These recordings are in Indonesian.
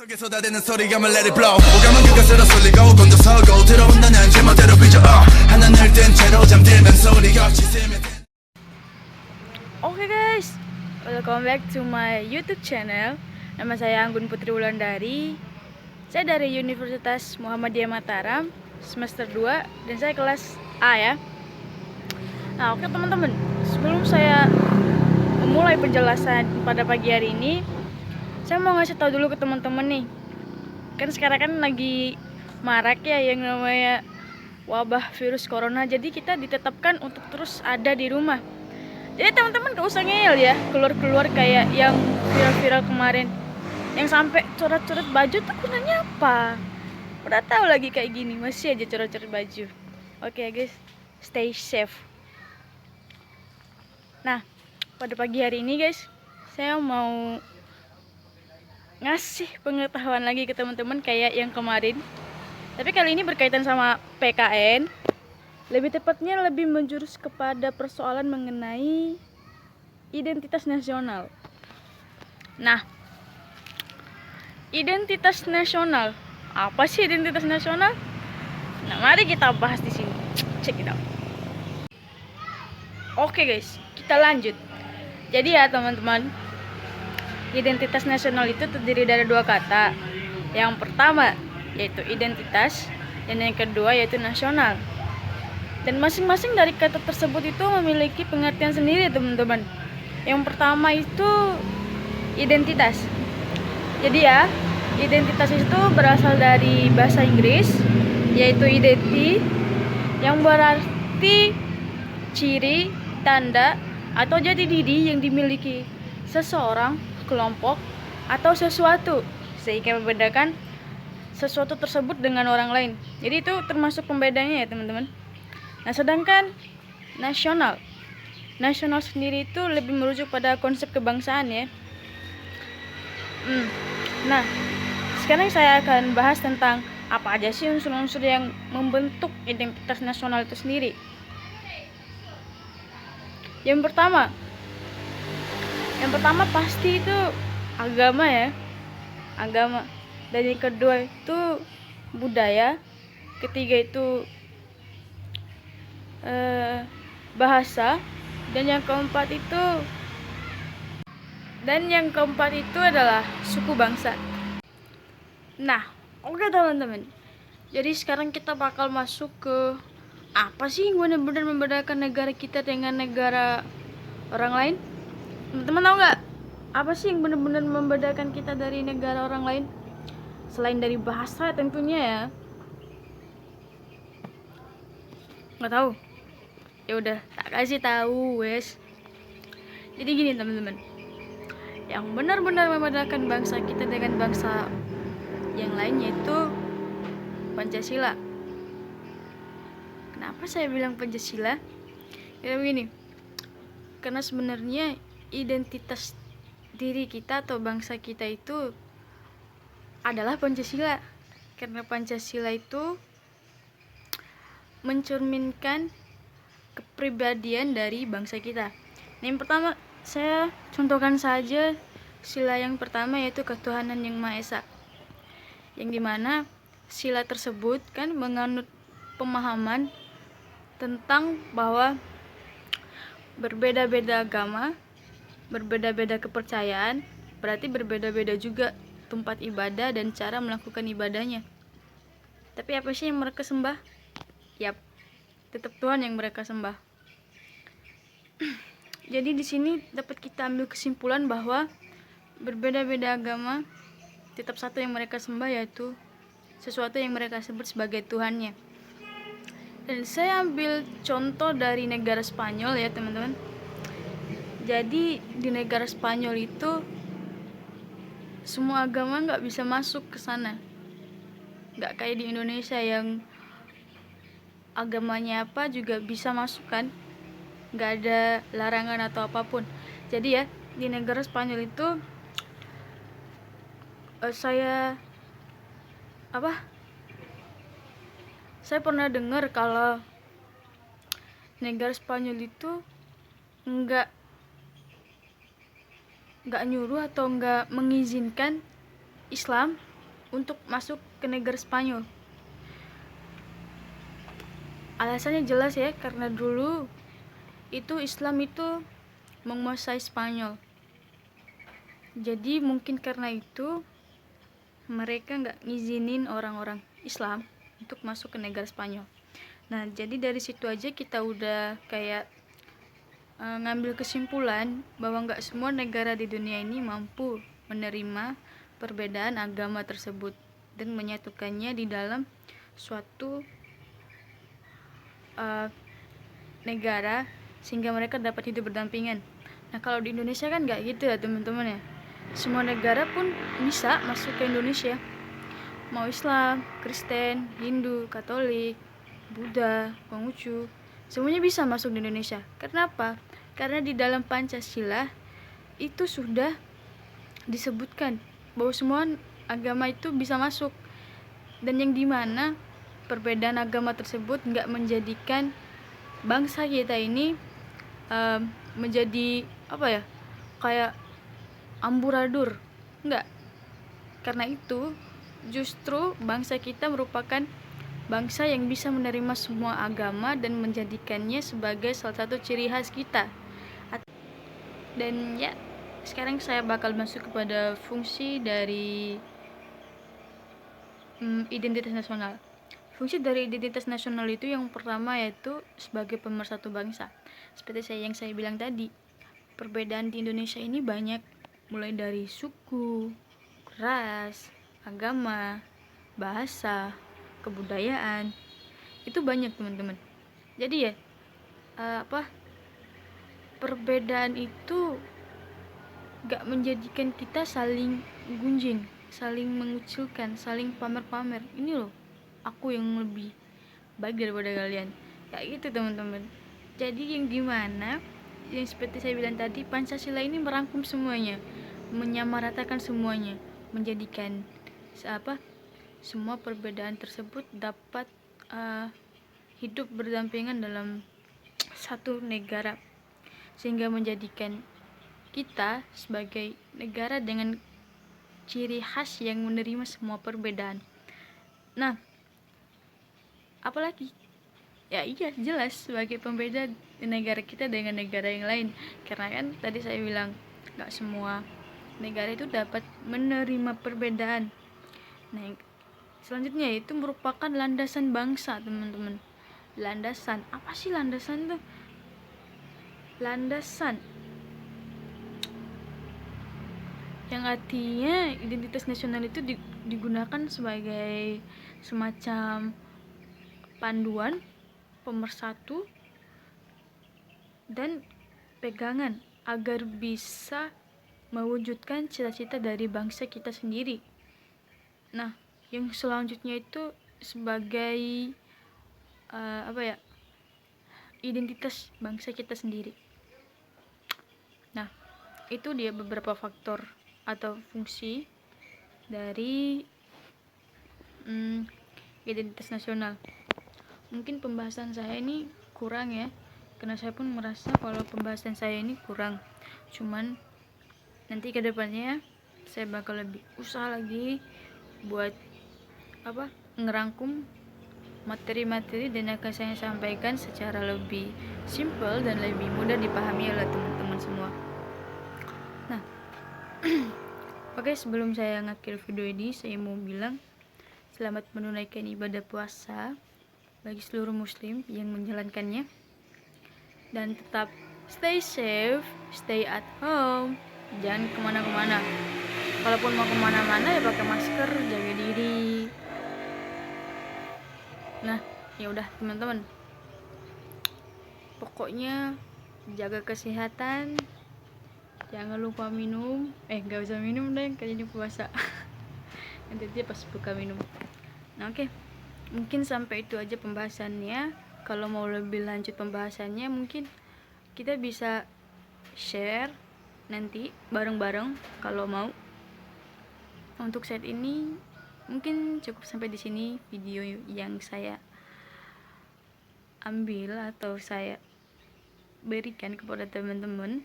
속에 쏟아지는 소리감을 let it blow 오감은 그것으로 쏠리고 곤두서고 들어온다는 제멋대로 빚어 하나를 뜬 채로 잠들면 소리가 지새면 Oke guys, welcome back to my YouTube channel. Nama saya Anggun Putri Wulandari. Saya dari Universitas Muhammadiyah Mataram, semester 2, dan saya kelas A ya. Nah oke teman-teman, sebelum saya memulai penjelasan pada pagi hari ini, saya mau ngasih tahu dulu ke teman-teman nih. Kan sekarang kan lagi marak ya yang namanya wabah virus corona. Jadi kita ditetapkan untuk terus ada di rumah. Jadi teman-teman gak usah ngeyel ya keluar-keluar kayak yang viral-viral kemarin, yang sampai coret-coret baju tuh gunanya apa? Udah tahu lagi kayak gini masih aja coret-coret baju. Oke guys, stay safe. Nah pada pagi hari ini guys, saya mau ngasih pengetahuan lagi ke teman-teman kayak yang kemarin. Tapi kali ini berkaitan sama PKN. Lebih tepatnya lebih menjurus kepada persoalan mengenai identitas nasional. Nah, identitas nasional. Apa sih identitas nasional? Nah, mari kita bahas di sini. Check it out. Oke guys, kita lanjut. Jadi ya teman-teman, identitas nasional itu terdiri dari dua kata. Yang pertama yaitu identitas, dan yang kedua yaitu nasional. Dan masing-masing dari kata tersebut itu memiliki pengertian sendiri teman-teman. Yang pertama itu identitas. Jadi ya, identitas itu berasal dari bahasa Inggris, yaitu identity, yang berarti ciri, tanda, atau jati diri yang dimiliki seseorang, kelompok, atau sesuatu, sehingga membedakan sesuatu tersebut dengan orang lain. Jadi itu termasuk pembedanya ya teman-teman. Nah sedangkan nasional sendiri itu lebih merujuk pada konsep kebangsaan ya. Nah sekarang saya akan bahas tentang apa aja sih unsur-unsur yang membentuk identitas nasional itu sendiri. Yang pertama pasti itu agama ya, agama. Dan yang kedua itu budaya, ketiga itu bahasa, dan yang keempat itu adalah suku bangsa. Nah, oke teman-teman. Jadi sekarang kita bakal masuk ke apa sih yang benar-benar membedakan negara kita dengan negara orang lain? Teman-teman tahu nggak? Apa sih yang benar-benar membedakan kita dari negara orang lain? Selain dari bahasa tentunya ya. Nggak tahu? Ya udah, tak kasih tahu wes. Jadi gini teman-teman, yang benar-benar membedakan bangsa kita dengan bangsa yang lain yaitu Pancasila. Kenapa saya bilang Pancasila? Ya begini, karena sebenarnya identitas diri kita atau bangsa kita itu adalah Pancasila. Karena Pancasila itu mencerminkan kepribadian dari bangsa kita. Nah, yang pertama saya contohkan saja sila yang pertama yaitu ketuhanan yang Maha Esa, yang dimana sila tersebut kan menganut pemahaman tentang bahwa berbeda-beda agama, berbeda-beda kepercayaan, berarti berbeda-beda juga tempat ibadah dan cara melakukan ibadahnya. Tapi apa sih yang mereka sembah? Yap, tetap Tuhan yang mereka sembah. Jadi di sini dapat kita ambil kesimpulan bahwa berbeda-beda agama, tetap satu yang mereka sembah, yaitu sesuatu yang mereka sebut sebagai Tuhannya. Dan saya ambil contoh dari negara Spanyol ya teman-teman. Jadi di negara Spanyol itu semua agama nggak bisa masuk ke sana. Nggak kayak di Indonesia yang agamanya apa juga bisa masuk kan, nggak ada larangan atau apapun. Jadi ya di negara Spanyol itu saya pernah dengar kalau negara Spanyol itu nggak nyuruh atau nggak mengizinkan Islam untuk masuk ke negara Spanyol. Alasannya jelas ya, karena dulu itu Islam itu menguasai Spanyol. Jadi mungkin karena itu mereka nggak ngizinin orang-orang Islam untuk masuk ke negara Spanyol. Nah, jadi dari situ aja kita udah kayak ngambil kesimpulan bahwa nggak semua negara di dunia ini mampu menerima perbedaan agama tersebut dan menyatukannya di dalam suatu negara sehingga mereka dapat hidup berdampingan. Nah, kalau di Indonesia kan nggak gitu ya teman-teman ya. Semua negara pun bisa masuk ke Indonesia, mau Islam, Kristen, Hindu, Katolik, Buddha, Konghucu, semuanya bisa masuk di Indonesia. Kenapa? Karena di dalam Pancasila itu sudah disebutkan bahwa semua agama itu bisa masuk, dan yang dimana perbedaan agama tersebut nggak menjadikan bangsa kita ini menjadi apa ya, kayak amburadul, enggak. Karena itu justru bangsa kita merupakan bangsa yang bisa menerima semua agama dan menjadikannya sebagai salah satu ciri khas kita. Dan ya, sekarang saya bakal masuk kepada fungsi dari identitas nasional. Fungsi dari identitas nasional itu yang pertama yaitu sebagai pemersatu bangsa. Seperti yang saya bilang tadi, perbedaan di Indonesia ini banyak, mulai dari suku, ras, agama, bahasa, kebudayaan. Itu banyak teman-teman. Jadi ya, perbedaan itu gak menjadikan kita saling gunjing, saling mengucilkan, saling pamer-pamer. Ini loh, aku yang lebih baik daripada kalian. Kayak gitu teman-teman. Jadi yang dimana, yang seperti saya bilang tadi, Pancasila ini merangkum semuanya, menyamaratakan semuanya, menjadikan semua perbedaan tersebut dapat hidup berdampingan dalam satu negara, sehingga menjadikan kita sebagai negara dengan ciri khas yang menerima semua perbedaan. Nah, apalagi ya, iya jelas sebagai pembeda negara kita dengan negara yang lain, karena kan tadi saya bilang gak semua negara itu dapat menerima perbedaan. Nah, yang selanjutnya itu merupakan landasan bangsa teman-teman. Landasan, apa sih landasan tuh? Landasan yang artinya identitas nasional itu digunakan sebagai semacam panduan, pemersatu, dan pegangan agar bisa mewujudkan cita-cita dari bangsa kita sendiri. Nah, yang selanjutnya itu sebagai identitas bangsa kita sendiri. Nah, itu dia beberapa faktor atau fungsi dari identitas nasional. Mungkin pembahasan saya ini kurang ya, karena saya pun merasa kalau pembahasan saya ini kurang. Cuman nanti ke depannya saya bakal lebih usaha lagi buat ngerangkum materi-materi dan akan saya sampaikan secara lebih simple dan lebih mudah dipahami oleh teman-teman semua. Nah, oke, sebelum saya ngakhir video ini, saya mau bilang selamat menunaikan ibadah puasa bagi seluruh muslim yang menjalankannya, dan tetap stay safe, stay at home, jangan kemana-kemana. Kalaupun mau kemana-mana ya pakai masker, jaga diri. Nah, ya udah teman-teman, pokoknya jaga kesehatan, jangan lupa minum, gak usah minum deh, kayaknya puasa. Nanti dia pas buka minum. Nah, oke. Mungkin sampai itu aja pembahasannya. Kalau mau lebih lanjut pembahasannya, mungkin kita bisa share nanti bareng-bareng kalau mau. Untuk saat ini mungkin cukup sampai di sini video yang saya ambil atau saya berikan kepada teman-teman.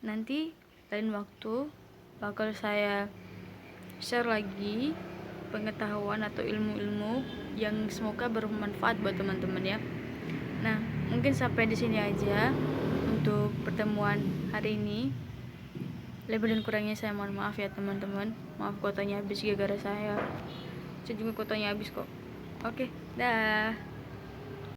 Nanti lain waktu bakal saya share lagi pengetahuan atau ilmu-ilmu yang semoga bermanfaat buat teman-teman ya. Nah, mungkin sampai di sini aja untuk pertemuan hari ini. Lebih dan kurangnya saya mohon maaf ya teman-teman. Maaf kuotanya habis gara-gara saya. Saya juga kuotanya habis kok. Oke, dah.